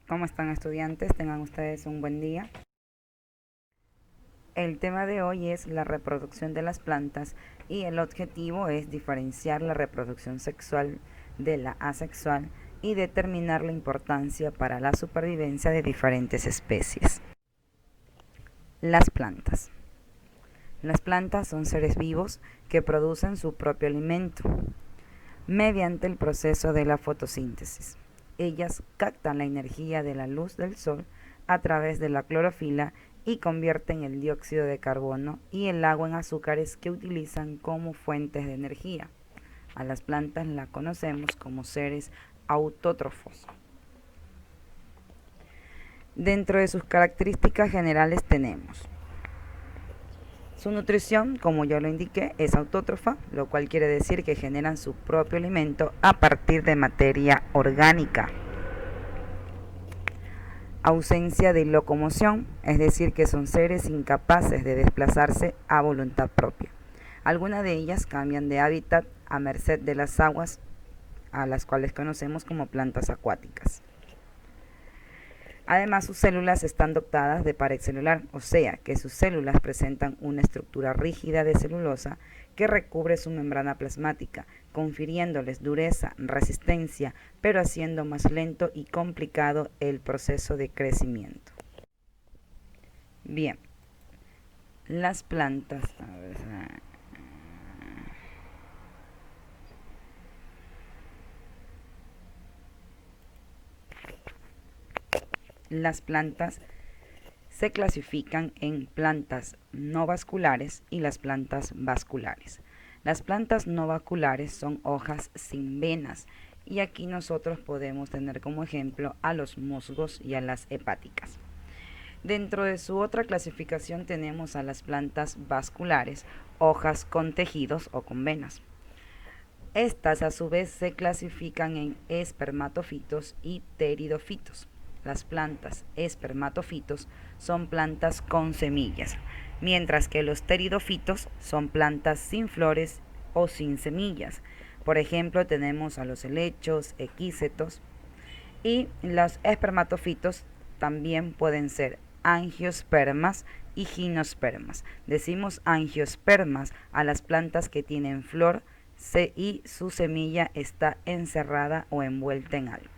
¿Cómo están, estudiantes? Tengan ustedes un buen día. El tema de hoy es la reproducción de las plantas y el objetivo es diferenciar la reproducción sexual de la asexual y determinar la importancia para la supervivencia de diferentes especies. Las plantas. Las plantas son seres vivos que producen su propio alimento mediante el proceso de la fotosíntesis. Ellas captan la energía de la luz del sol a través de la clorofila y convierten el dióxido de carbono y el agua en azúcares que utilizan como fuentes de energía. A las plantas las conocemos como seres autótrofos. Dentro de sus características generales tenemos su nutrición, como yo lo indiqué, es autótrofa, lo cual quiere decir que generan su propio alimento a partir de materia orgánica. Ausencia de locomoción, es decir, que son seres incapaces de desplazarse a voluntad propia. Algunas de ellas cambian de hábitat a merced de las aguas, a las cuales conocemos como plantas acuáticas. Además, sus células están dotadas de pared celular, o sea, que sus células presentan una estructura rígida de celulosa que recubre su membrana plasmática, confiriéndoles dureza, resistencia, pero haciendo más lento y complicado el proceso de crecimiento. Bien, las plantas... Las plantas se clasifican en plantas no vasculares y las plantas vasculares. Las plantas no vasculares son hojas sin venas y aquí nosotros podemos tener como ejemplo a los musgos y a las hepáticas. Dentro de su otra clasificación tenemos a las plantas vasculares, hojas con tejidos o con venas. Estas a su vez se clasifican en espermatofitos y pteridofitos. Las plantas espermatofitos son plantas con semillas, mientras que los pteridofitos son plantas sin flores o sin semillas. Por ejemplo, tenemos a los helechos, equisetos, y los espermatofitos también pueden ser angiospermas y gimnospermas. Decimos angiospermas a las plantas que tienen flor y su semilla está encerrada o envuelta en algo.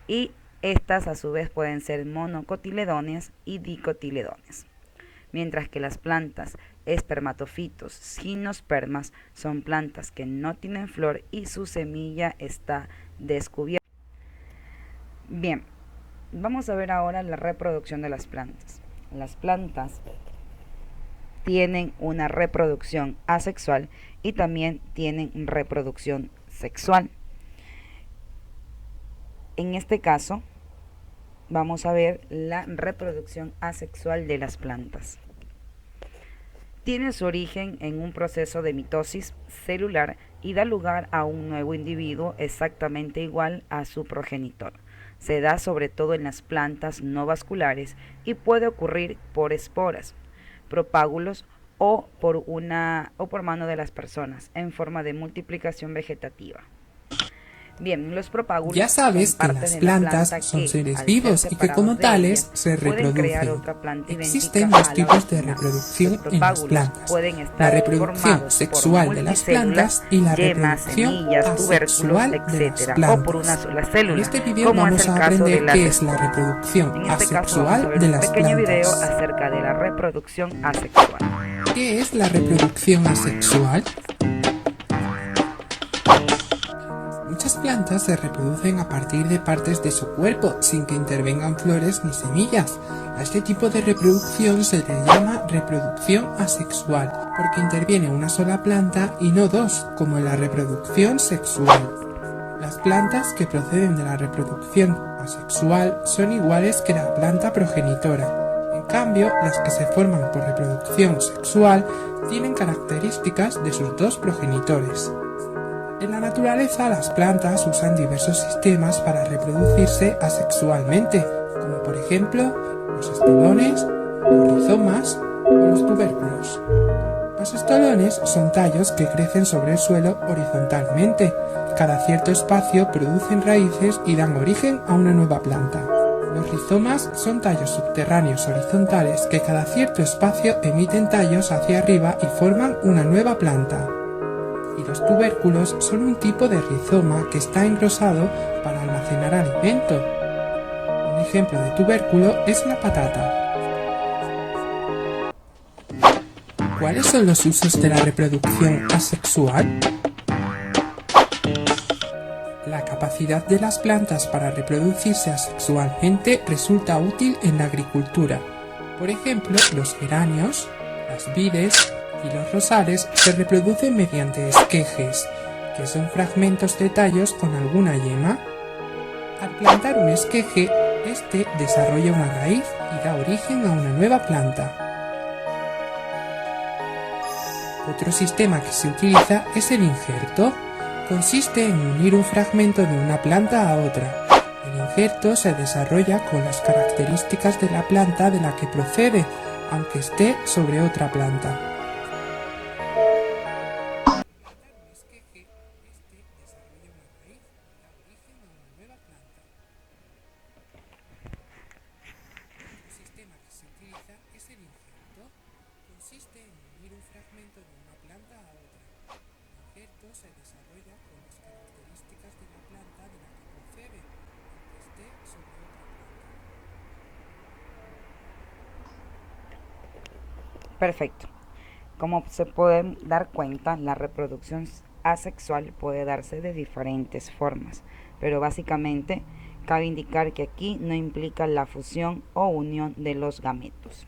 Y estas a su vez pueden ser monocotiledóneas y dicotiledóneas, mientras que las plantas espermatofitos gimnospermas son plantas que no tienen flor y su semilla está descubierta. Bien, vamos a ver ahora la reproducción de las plantas. Las plantas tienen una reproducción asexual y también tienen reproducción sexual. En este caso, vamos a ver la reproducción asexual de las plantas. Tiene su origen en un proceso de mitosis celular y da lugar a un nuevo individuo exactamente igual a su progenitor. Se da sobre todo en las plantas no vasculares y puede ocurrir por esporas, propágulos o por mano de las personas en forma de multiplicación vegetativa. Bien, los propágulos ya sabes que las plantas son seres vivos y que como tales se reproducen. Existen dos tipos de reproducción en las plantas: la reproducción sexual de las plantas y la reproducción asexual de las plantas. En este video vamos a aprender qué es la reproducción asexual de las plantas. Acerca de la reproducción asexual. ¿Qué es la reproducción asexual? Muchas plantas se reproducen a partir de partes de su cuerpo, sin que intervengan flores ni semillas. A este tipo de reproducción se le llama reproducción asexual, porque interviene una sola planta y no dos, como en la reproducción sexual. Las plantas que proceden de la reproducción asexual son iguales que la planta progenitora. En cambio, las que se forman por reproducción sexual tienen características de sus dos progenitores. En la naturaleza, las plantas usan diversos sistemas para reproducirse asexualmente, como por ejemplo los estolones, los rizomas o los tubérculos. Los estolones son tallos que crecen sobre el suelo horizontalmente. Cada cierto espacio producen raíces y dan origen a una nueva planta. Los rizomas son tallos subterráneos horizontales que cada cierto espacio emiten tallos hacia arriba y forman una nueva planta. Y los tubérculos son un tipo de rizoma que está engrosado para almacenar alimento. Un ejemplo de tubérculo es la patata. ¿Cuáles son los usos de la reproducción asexual? La capacidad de las plantas para reproducirse asexualmente resulta útil en la agricultura. Por ejemplo, los geranios, las vides y los rosales se reproducen mediante esquejes, que son fragmentos de tallos con alguna yema. Al plantar un esqueje, este desarrolla una raíz y da origen a una nueva planta. Otro sistema que se utiliza es el injerto. Consiste en unir un fragmento de una planta a otra. El injerto se desarrolla con las características de la planta de la que procede, aunque esté sobre otra planta. Consiste en unir un fragmento de una planta a otra. El injerto se desarrolla con las características de la planta de la que procede, aunque esté sobre otra planta. Perfecto. Como se pueden dar cuenta, la reproducción asexual puede darse de diferentes formas, pero básicamente cabe indicar que aquí no implica la fusión o unión de los gametos.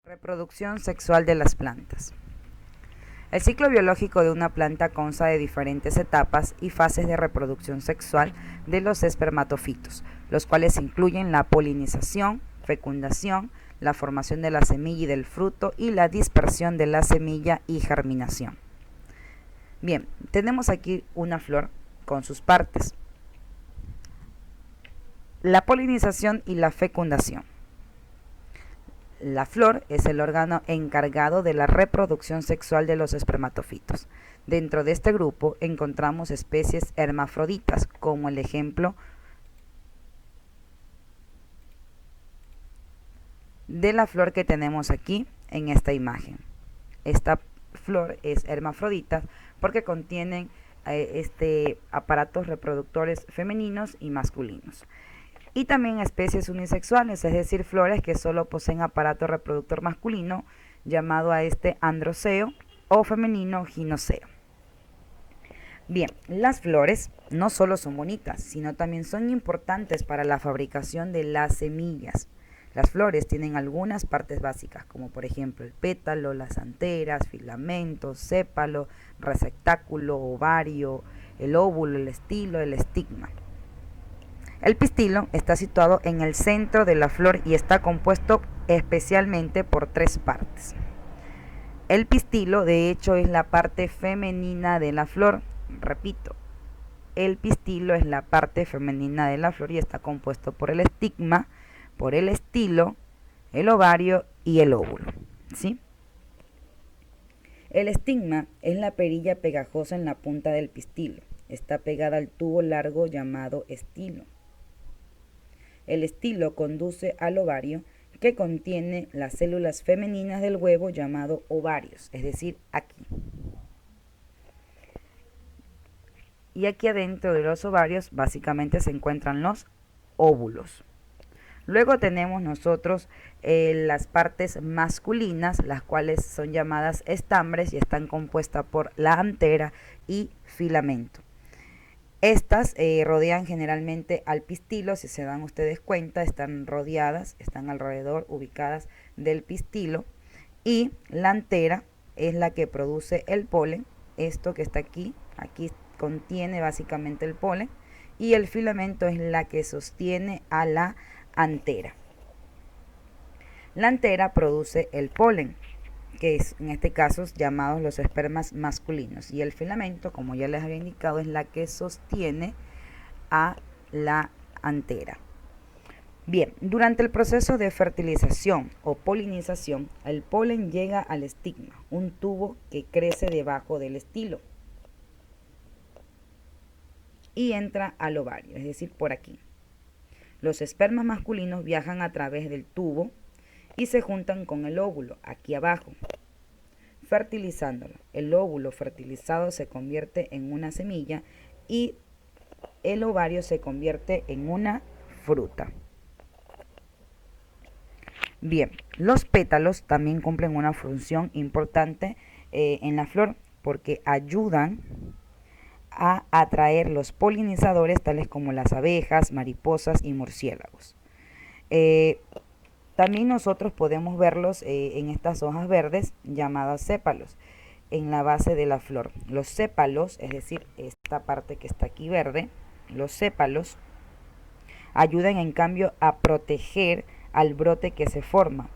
Reproducción sexual de las plantas. El ciclo biológico de una planta consta de diferentes etapas y fases de reproducción sexual de los espermatofitos, los cuales incluyen la polinización, fecundación, la formación de la semilla y del fruto y la dispersión de la semilla y germinación. Bien, tenemos aquí una flor con sus partes. La polinización y la fecundación. La flor es el órgano encargado de la reproducción sexual de los espermatofitos. Dentro de este grupo encontramos especies hermafroditas, como el ejemplo de la flor que tenemos aquí en esta imagen. Esta flor es hermafrodita porque contienen aparatos reproductores femeninos y masculinos. Y también especies unisexuales, es decir, flores que solo poseen aparato reproductor masculino, llamado a este androceo, o femenino ginoceo. Bien, las flores no solo son bonitas, sino también son importantes para la fabricación de las semillas. Las flores tienen algunas partes básicas, como por ejemplo el pétalo, las anteras, filamentos, sépalo, receptáculo, ovario, el óvulo, el estilo, el estigma. El pistilo está situado en el centro de la flor y está compuesto especialmente por 3 partes. El pistilo, de hecho, es la parte femenina de la flor. Repito, el pistilo es la parte femenina de la flor y está compuesto por el estigma, por el estilo, el ovario y el óvulo, ¿sí? El estigma es la perilla pegajosa en la punta del pistilo. Está pegada al tubo largo llamado estilo. El estilo conduce al ovario, que contiene las células femeninas del huevo llamado ovarios, es decir, aquí. Y aquí adentro de los ovarios básicamente se encuentran los óvulos. Luego tenemos nosotros las partes masculinas, las cuales son llamadas estambres y están compuestas por la antera y filamento. Estas rodean generalmente al pistilo, si se dan ustedes cuenta, están rodeadas, están alrededor, ubicadas del pistilo. Y la antera es la que produce el polen, esto que está aquí contiene básicamente el polen. Y el filamento es la que sostiene a la antera. La antera produce el polen, que es en este caso llamados los espermas masculinos, y el filamento, como ya les había indicado, es la que sostiene a la antera. Bien, durante el proceso de fertilización o polinización, el polen llega al estigma, un tubo que crece debajo del estilo, y entra al ovario, es decir, por aquí. Los espermas masculinos viajan a través del tubo y se juntan con el óvulo, aquí abajo, fertilizándolo. El óvulo fertilizado se convierte en una semilla y el ovario se convierte en una fruta. Bien, los pétalos también cumplen una función importante en la flor porque ayudan a atraer los polinizadores tales como las abejas, mariposas y murciélagos. También nosotros podemos verlos en estas hojas verdes llamadas sépalos en la base de la flor. Los sépalos, es decir, esta parte que está aquí verde, los sépalos ayudan en cambio a proteger al brote que se forma.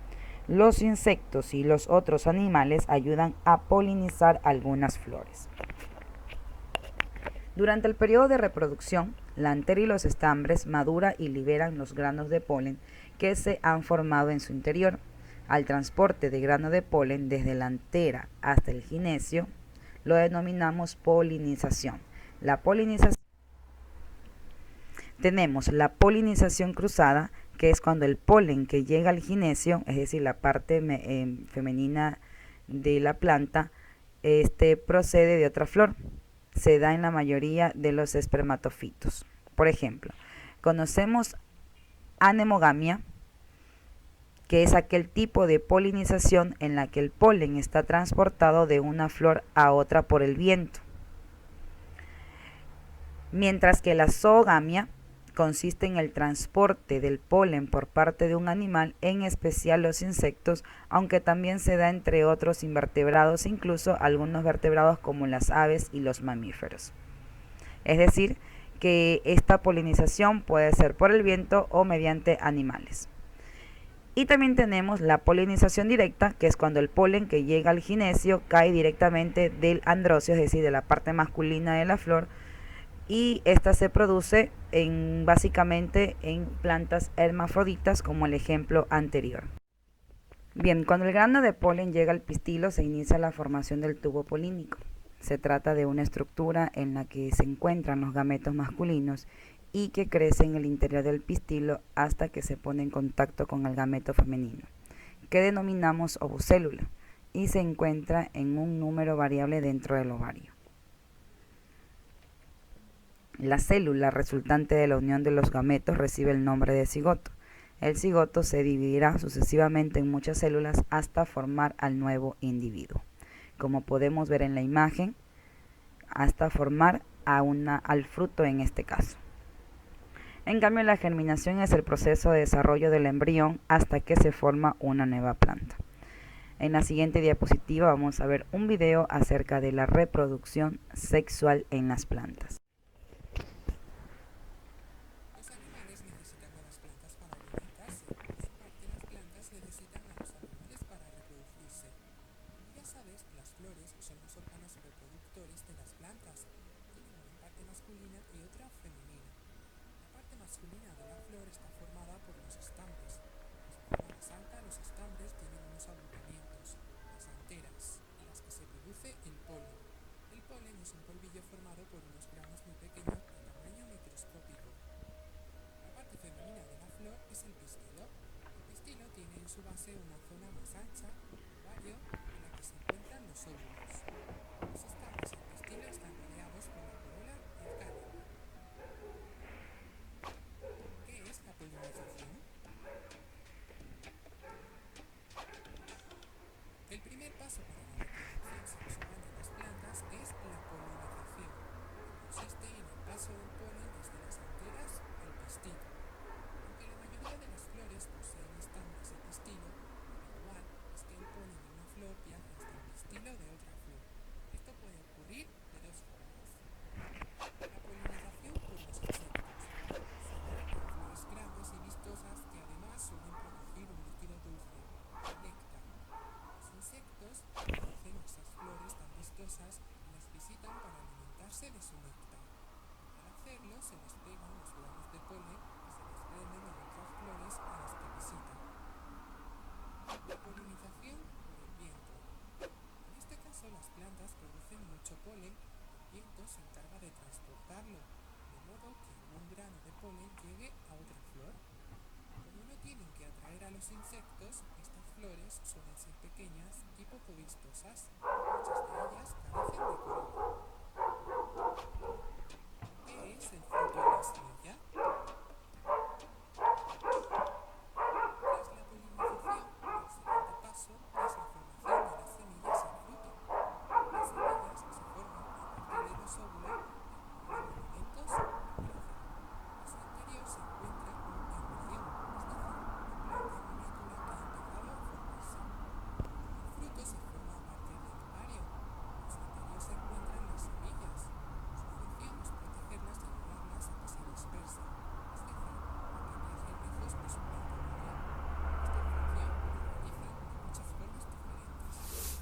Los insectos y los otros animales ayudan a polinizar algunas flores. Durante el periodo de reproducción, la antera y los estambres maduran y liberan los granos de polen que se han formado en su interior. Al transporte de grano de polen desde la antera hasta el gineceo lo denominamos polinización. Tenemos la polinización cruzada, que es cuando el polen que llega al gineceo, es decir, la parte femenina de la planta, procede de otra flor. Se da en la mayoría de los espermatofitos. Por ejemplo, conocemos anemogamia, que es aquel tipo de polinización en la que el polen está transportado de una flor a otra por el viento. Mientras que la zoogamia consiste en el transporte del polen por parte de un animal, en especial los insectos, aunque también se da entre otros invertebrados, incluso algunos vertebrados como las aves y los mamíferos. Es decir, que esta polinización puede ser por el viento o mediante animales. Y también tenemos la polinización directa, que es cuando el polen que llega al gineceo cae directamente del androceo, es decir, de la parte masculina de la flor, y esta se produce básicamente en plantas hermafroditas, como el ejemplo anterior. Bien, cuando el grano de polen llega al pistilo se inicia la formación del tubo polínico. Se trata de una estructura en la que se encuentran los gametos masculinos y que crece en el interior del pistilo hasta que se pone en contacto con el gameto femenino, que denominamos ovocélula, y se encuentra en un número variable dentro del ovario. La célula resultante de la unión de los gametos recibe el nombre de cigoto. El cigoto se dividirá sucesivamente en muchas células hasta formar al nuevo individuo. Como podemos ver en la imagen, hasta formar al fruto en este caso. En cambio, la germinación es el proceso de desarrollo del embrión hasta que se forma una nueva planta. En la siguiente diapositiva vamos a ver un video acerca de la reproducción sexual en las plantas. Los animales necesitan a las plantas para alimentarse. Por su parte, las plantas necesitan a los animales para reproducirse. Como ya sabes, las flores son los órganos reproductores de las plantas. Tienen una parte masculina y otra femenina. La parte masculina de la flor está formada por los estambres. En su parte más alta, los estambres tienen unos agrupamientos, las anteras, en las que se produce el polen. El polen es un polvillo formado por unos granos muy pequeños de tamaño microscópico. La parte femenina de la flor es el pistilo. El pistilo tiene en su base una zona más ancha, el ovario, en la que se encuentran los óvulos. Los estambres y el pistilo están rodeados por la corola y el cáliz. ¿Qué es la polinización? El primer paso para la reproducción sexual de las plantas es la polinización, que consiste en el paso del polen desde las anteras al pistilo. Aunque la mayoría de las flores poseen estambres y pistilo, lo habitual es que el polen de una flor viaje hasta el pistilo de otra a los insectos, estas flores suelen ser pequeñas y poco vistosas. Muchas de ellas carecen de corola. ¿Qué es el fruto de la semilla? Tras la polinización, el siguiente paso es la formación de las semillas en fruto. Las semillas se forman a partir de los óvulos en uno de los momentos que crecen. En su interior se encuentra un embrión, es decir, una planta en miniatura que ha empezado a formarse. El fruto se forma a partir del ovario. En su interior se encuentran las semillas. Su función es protegerlas y ayudarlas a que se dispersen, es decir, a que viajen lejos de su punto de origen. Esta función la realizan de muchas formas diferentes.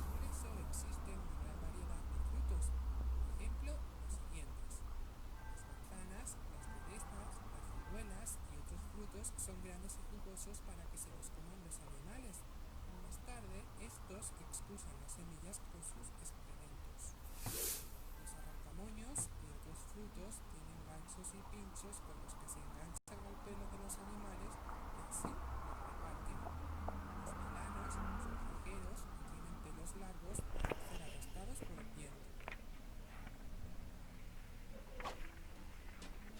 Por eso existe una gran variedad de frutos. Por ejemplo, los siguientes: las manzanas, las cerezas, las ciruelas y otros frutos son grandes y jugosos para que se los coman los animales. Más tarde, estos expulsan las semillas con sus excrementos. Los arrancamoños y otros frutos tienen ganchos y pinchos con los que se enganchan al pelo de los animales y así los reparten. Los melanos son ligeros y tienen pelos largos para no ser arrastrados por el viento.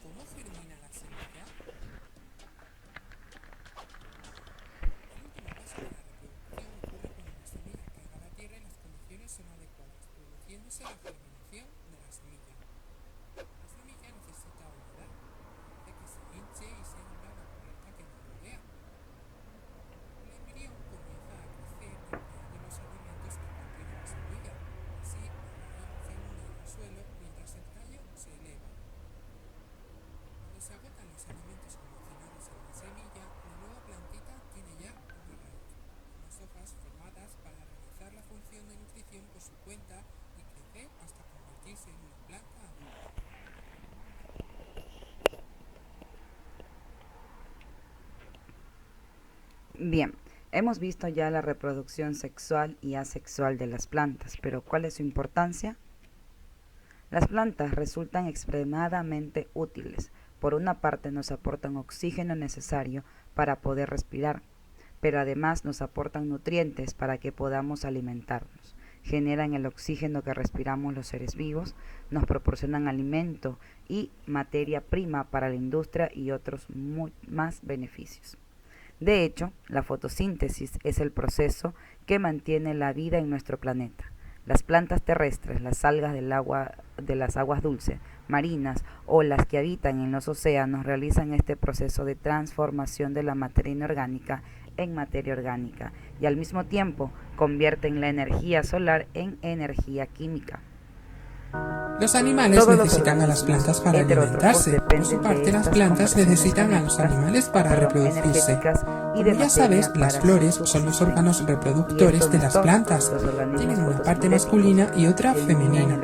¿Cómo germina la semilla? El último paso de la reproducción ocurre cuando la semilla cae a la tierra y las condiciones son adecuadas, produciéndose la germinación de la semilla. La semilla necesita humedad, que hace que se hinche y se abra la cubierta que la rodea. El embrión comienza a crecer empleando los alimentos que contiene la semilla. Así, la raíz se hunde en el suelo mientras el tallo se eleva. Cuando se agotan los alimentos almacenados en la semilla, la nueva plantita tiene ya una raíz, unas hojas formadas para realizar la función de nutrición por su cuenta y crecer hasta convertirse en una planta adulta. Bien, hemos visto ya la reproducción sexual y asexual de las plantas, pero ¿cuál es su importancia? Las plantas resultan extremadamente útiles. Por una parte nos aportan oxígeno necesario para poder respirar, pero además nos aportan nutrientes para que podamos alimentarnos. Generan el oxígeno que respiramos los seres vivos, nos proporcionan alimento y materia prima para la industria y otros más beneficios. De hecho, la fotosíntesis es el proceso que mantiene la vida en nuestro planeta. Las plantas terrestres, las algas del agua, de las aguas dulces, marinas o las que habitan en los océanos realizan este proceso de transformación de la materia inorgánica en materia orgánica y al mismo tiempo convierten la energía solar en energía química. Los animales necesitan a las plantas para alimentarse. Por su parte, las plantas necesitan a los animales para reproducirse. Como ya sabes, las flores son los órganos reproductores de las plantas. Tienen una parte masculina y otra femenina.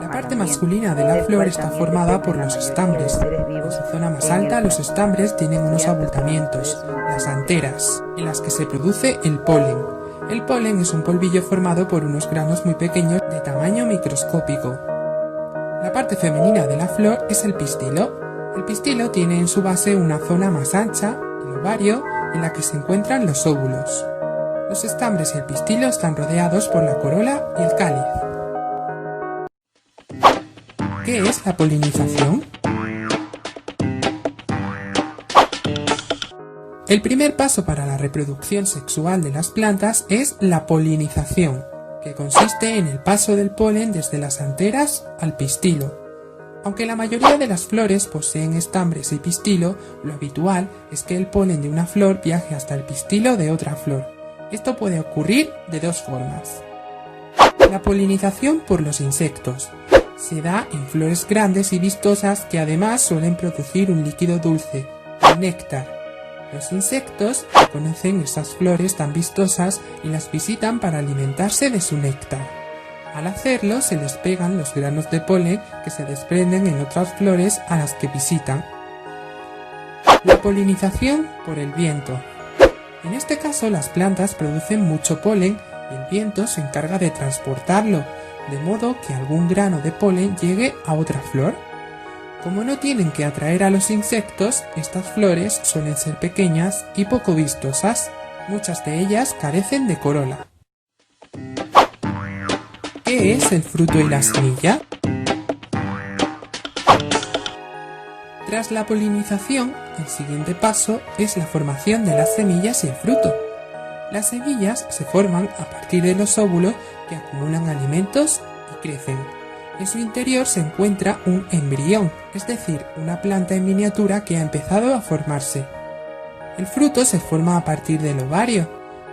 La parte masculina de la flor está formada por los estambres. En su zona más alta, los estambres tienen unos abultamientos, las anteras, en las que se produce el polen. El polen es un polvillo formado por unos granos muy pequeños de tamaño microscópico. La parte femenina de la flor es el pistilo. El pistilo tiene en su base una zona más ancha, el ovario, en la que se encuentran los óvulos. Los estambres y el pistilo están rodeados por la corola y el cáliz. ¿Qué es la polinización? El primer paso para la reproducción sexual de las plantas es la polinización, que consiste en el paso del polen desde las anteras al pistilo. Aunque la mayoría de las flores poseen estambres y pistilo, lo habitual es que el polen de una flor viaje hasta el pistilo de otra flor. Esto puede ocurrir de dos formas. La polinización por los insectos. Se da en flores grandes y vistosas que además suelen producir un líquido dulce, el néctar. Los insectos reconocen esas flores tan vistosas y las visitan para alimentarse de su néctar. Al hacerlo, se les pegan los granos de polen que se desprenden en otras flores a las que visitan. La polinización por el viento. En este caso, las plantas producen mucho polen y el viento se encarga de transportarlo, de modo que algún grano de polen llegue a otra flor. Como no tienen que atraer a los insectos, estas flores suelen ser pequeñas y poco vistosas. Muchas de ellas carecen de corola. ¿Qué es el fruto y la semilla? Tras la polinización, el siguiente paso es la formación de las semillas y el fruto. Las semillas se forman a partir de los óvulos que acumulan alimentos y crecen. En su interior se encuentra un embrión, es decir, una planta en miniatura que ha empezado a formarse. El fruto se forma a partir del ovario.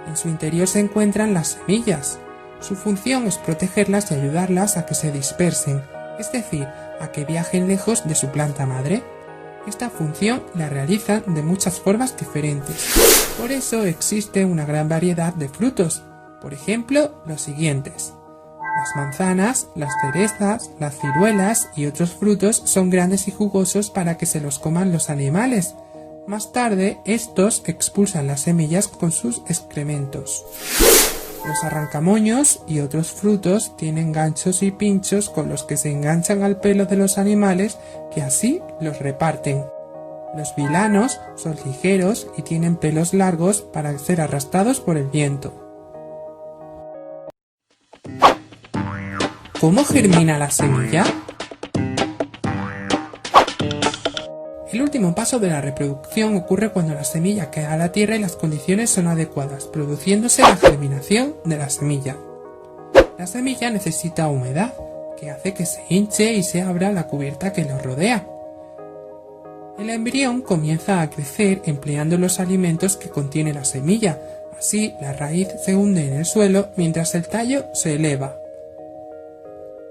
En su interior se encuentran las semillas. Su función es protegerlas y ayudarlas a que se dispersen, es decir, a que viajen lejos de su planta madre. Esta función la realizan de muchas formas diferentes. Por eso existe una gran variedad de frutos. Por ejemplo, los siguientes. Las manzanas, las cerezas, las ciruelas y otros frutos son grandes y jugosos para que se los coman los animales. Más tarde, estos expulsan las semillas con sus excrementos. Los arrancamoños y otros frutos tienen ganchos y pinchos con los que se enganchan al pelo de los animales que así los reparten. Los vilanos son ligeros y tienen pelos largos para ser arrastrados por el viento. ¿Cómo germina la semilla? El último paso de la reproducción ocurre cuando la semilla cae a la tierra y las condiciones son adecuadas, produciéndose la germinación de la semilla. La semilla necesita humedad, que hace que se hinche y se abra la cubierta que lo rodea. El embrión comienza a crecer empleando los alimentos que contiene la semilla, así la raíz se hunde en el suelo mientras el tallo se eleva.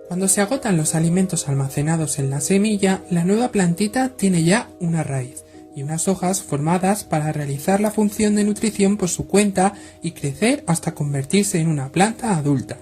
Cuando se agotan los alimentos almacenados en la semilla, la nueva plantita tiene ya una raíz y unas hojas formadas para realizar la función de nutrición por su cuenta y crecer hasta convertirse en una planta adulta.